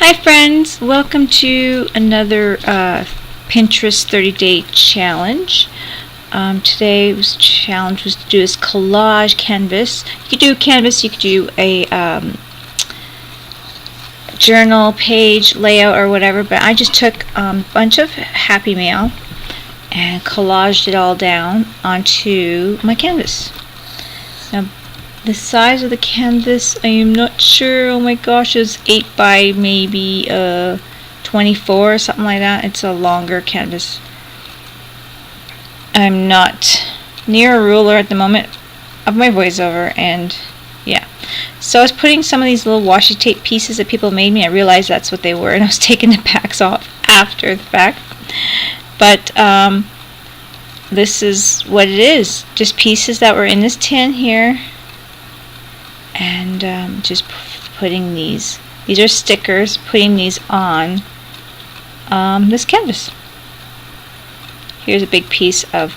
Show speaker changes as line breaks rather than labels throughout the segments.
Hi friends, welcome to another Pinterest 30-day challenge. Today's challenge was to do this collage canvas. You could do canvas, you could do a journal page layout or whatever, but I just took a bunch of Happy Mail and collaged it all down onto my canvas. Now, the size of the canvas, I am not sure. Oh my gosh, it's 8 by maybe 24 or something like that. It's a longer canvas. I'm not near a ruler at the moment of my voiceover, and yeah. So I was putting some of these little washi tape pieces that people made me. I realized that's what they were, and I was taking the packs off after the fact. But this is what it is. Just pieces that were in this tin here. And just putting these are stickers, putting these on this canvas. Here's a big piece of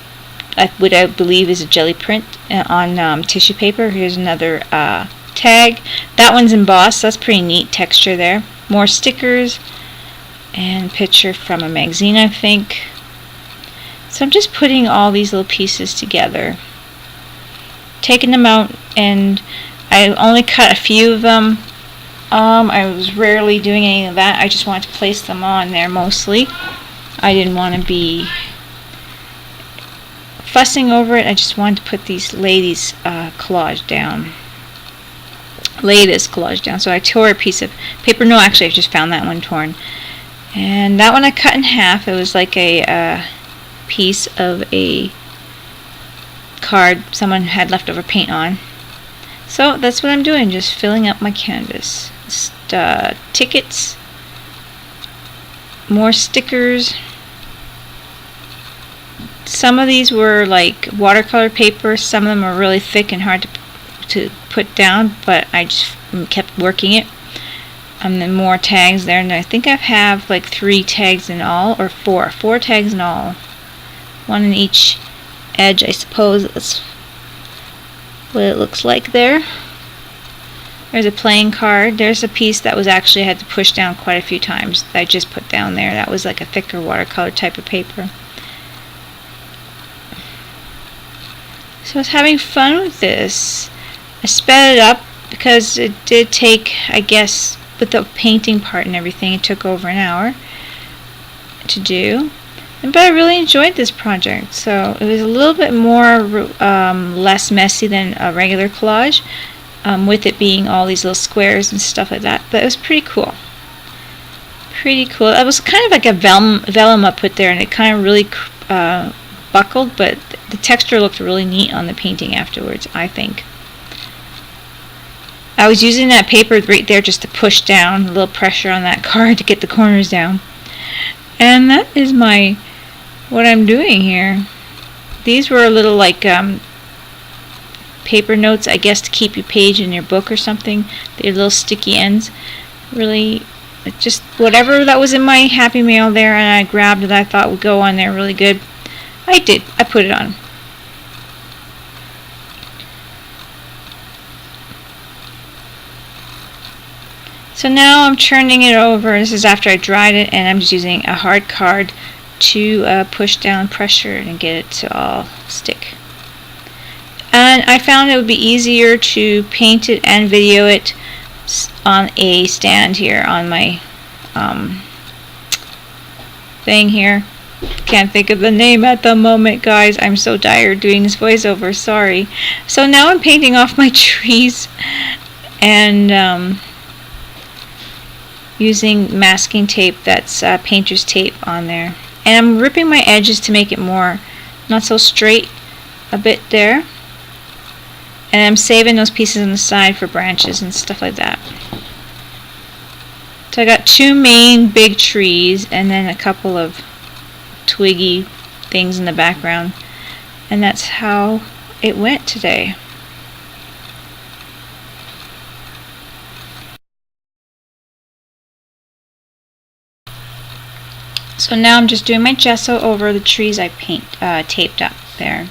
what I believe is a jelly print on tissue paper. Here's another tag. That one's embossed. That's pretty neat texture there. More stickers and a picture from a magazine, I think. So I'm just putting all these little pieces together, taking them out, and I only cut a few of them. I was rarely doing any of that. I just wanted to place them on there mostly. I didn't want to be fussing over it. I just wanted to put lay this collage down. So I tore a piece of paper. No, actually I just found that one torn. And that one I cut in half. It was like a piece of a card someone had leftover paint on. So that's what I'm doing, just filling up my canvas. Tickets, more stickers. Some of these were like watercolor paper, some of them are really thick and hard to put down, but I just kept working it. And then more tags there, and I think I have like 3 tags in all, or 4 tags in all. One in each edge, I suppose. That's what it looks like there. There's a playing card. There's a piece that was actually I had to push down quite a few times that I just put down there. That was like a thicker watercolor type of paper. So I was having fun with this. I sped it up because it did take, I guess, with the painting part and everything, it took over an hour to do. But I really enjoyed this project. So it was a little bit more less messy than a regular collage, with it being all these little squares and stuff like that. But it was pretty cool. It was kind of like a vellum I put there, and it kind of really buckled, but the texture looked really neat on the painting afterwards, I think. I was using that paper right there just to push down, a little pressure on that card to get the corners down. And that is what I'm doing here. These were a little like paper notes, I guess, to keep your page in your book or something. They're little sticky ends. Really, just whatever that was in my Happy Mail there, and I grabbed it, I thought would go on there really good. I did. I put it on. So now I'm turning it over. This is after I dried it, and I'm just using a hard card to push down pressure and get it to all stick. And I found it would be easier to paint it and video it on a stand here on my thing here. Can't think of the name at the moment, guys. I'm so tired doing this voiceover, sorry. So now I'm painting off my trees and using masking tape that's painter's tape on there. And I'm ripping my edges to make it more not so straight a bit there. And I'm saving those pieces on the side for branches and stuff like that. So I got 2 main big trees and then a couple of twiggy things in the background. And that's how it went today. So now I'm just doing my gesso over the trees I taped up there.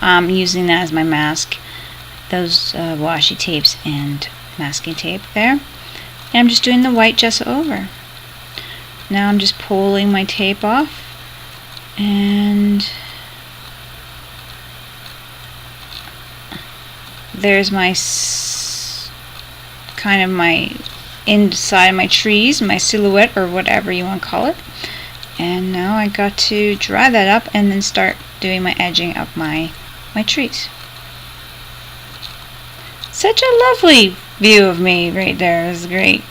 Using that as my mask. Those washi tapes and masking tape there. And I'm just doing the white gesso over. Now I'm just pulling my tape off, and there's my kind of my inside my trees, my silhouette, or whatever you want to call it. And now I got to dry that up and then start doing my edging of my trees. Such a lovely view of me right there. It was great.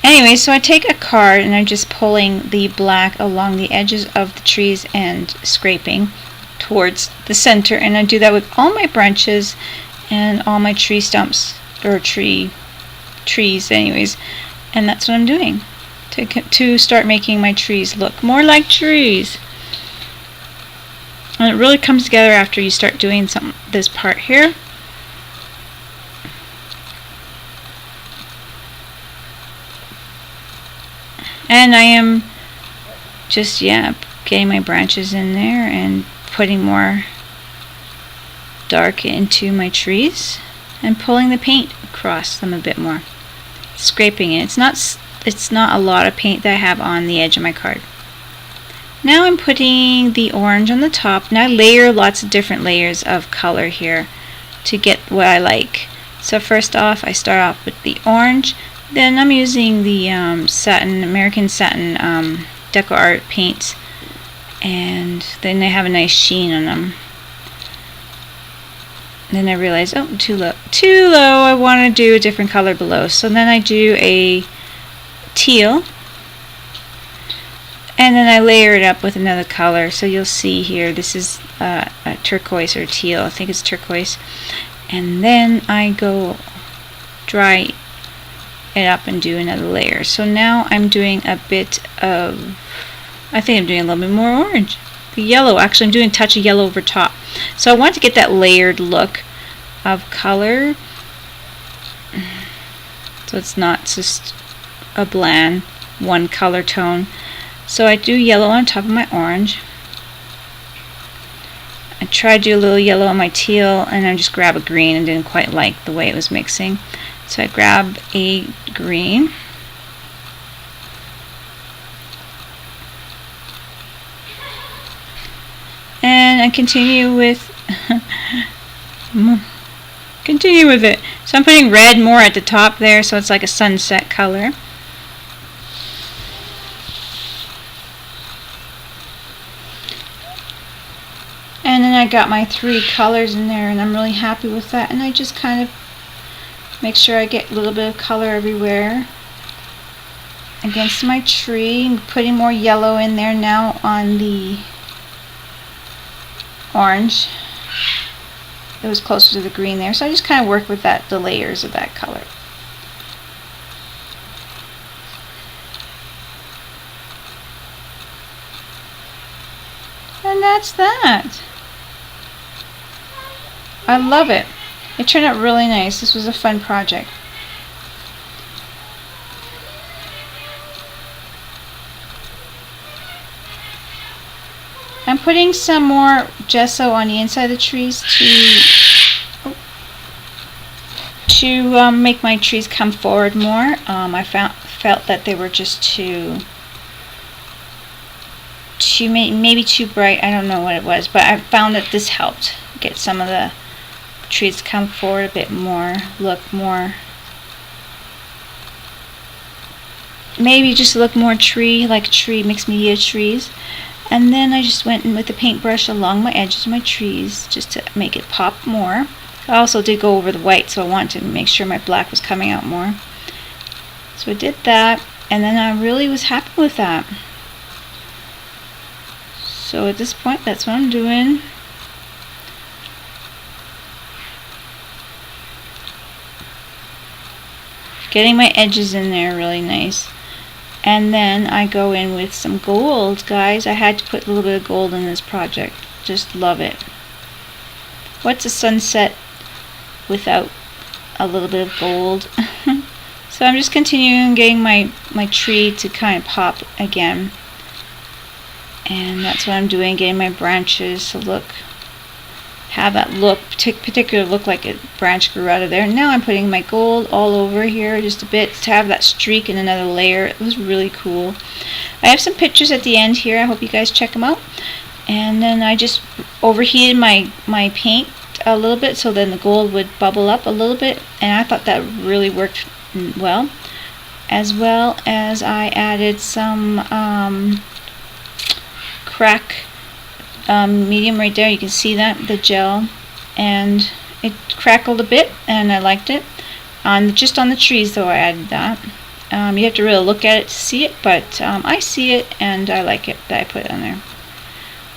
Anyway, so I take a card and I'm just pulling the black along the edges of the trees and scraping towards the center, and I do that with all my branches and all my tree stumps, or trees anyways, and that's what I'm doing to start making my trees look more like trees. And it really comes together after you start doing this part here. And I am just, getting my branches in there and putting more dark into my trees and pulling the paint across them a bit more, scraping it. It's not a lot of paint that I have on the edge of my card. Now I'm putting the orange on the top. Now I layer lots of different layers of color here to get what I like. So first off, I start off with the orange. Then I'm using the American Satin DecoArts paints, and then they have a nice sheen on them. Then I realized, oh, too low. I want to do a different color below. So then I do a teal, and then I layer it up with another color. So you'll see here, this is a turquoise or teal. I think it's turquoise. And then I go dry it up and do another layer. So now I'm doing a bit of, I think I'm doing a little bit more orange. The yellow, actually I'm doing a touch of yellow over top. So I want to get that layered look of color, so it's not just a bland one color tone. So I do yellow on top of my orange. I tried to do a little yellow on my teal, and I just grabbed a green and didn't quite like the way it was mixing. So I grab a green, and I continue with it. So I'm putting red more at the top there, so it's like a sunset color. And then I got my 3 colors in there, and I'm really happy with that. And I just kind of make sure I get a little bit of color everywhere against my tree, and putting more yellow in there now on the orange. It was closer to the green there, so I just kind of work with the layers of that color. And that's that. I love it. It turned out really nice. This was a fun project. I'm putting some more gesso on the inside of the trees to make my trees come forward more. I felt that they were just maybe too bright. I don't know what it was, but I found that this helped get some of the trees to come forward a bit more, look more, maybe just look more tree, like tree, mixed media trees. And then I just went in with the paintbrush along my edges of my trees just to make it pop more. I also did go over the white, so I wanted to make sure my black was coming out more. So I did that, and then I really was happy with that. So at this point, that's what I'm doing. Getting my edges in there really nice. And then I go in with some gold, guys. I had to put a little bit of gold in this project. Just love it. What's a sunset without a little bit of gold? So I'm just continuing getting my tree to kind of pop again. And that's what I'm doing, getting my branches to look have that look, particular look like a branch grew out of there. Now I'm putting my gold all over here just a bit to have that streak in another layer. It was really cool. I have some pictures at the end here. I hope you guys check them out. And then I just overheated my paint a little bit so then the gold would bubble up a little bit, and I thought that really worked well. As well as I added some crack medium right there. You can see that, the gel, and it crackled a bit and I liked it. Just on the trees though I added that. You have to really look at it to see it, but I see it and I like it that I put it on there.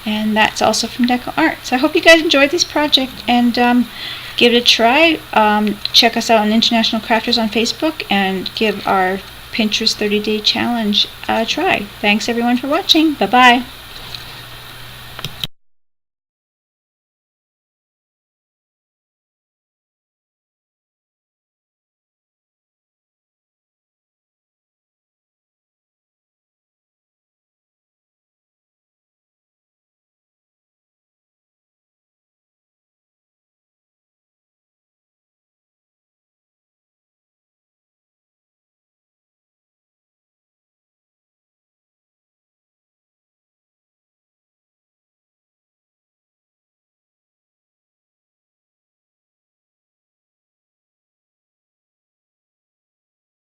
And that's also from DecoArts. I hope you guys enjoyed this project and give it a try. Check us out on International Crafters on Facebook and give our Pinterest 30-day challenge a try. Thanks everyone for watching. Bye-bye.